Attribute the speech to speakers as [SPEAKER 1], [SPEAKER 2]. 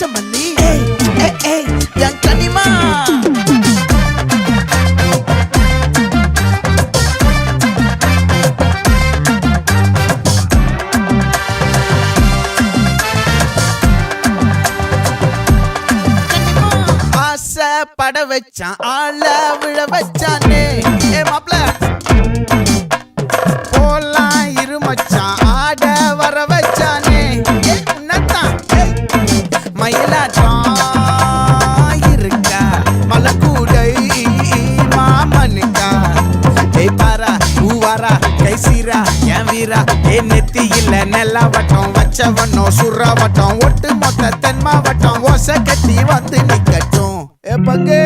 [SPEAKER 1] மல்லி என் கனிமா பட வச்சான் ஆள விழ வச்சானே மாப்ள போலாம் இருமச்சான் ஆட வர வச்சானே உன்னத்தான் மயிலாட்டம் இருக்கா மலக்கூடை மாமனுக்கா பாரா பூவாரா கைசீரா என் வீரா நெத்தி இல்ல நெல்லா வட்டம் வச்சவனோ சுறா வட்டம் ஒட்டு மொத்த தென் மாவட்டம் ஓசை கட்டி வந்து நிக்கட்டும் பங்கே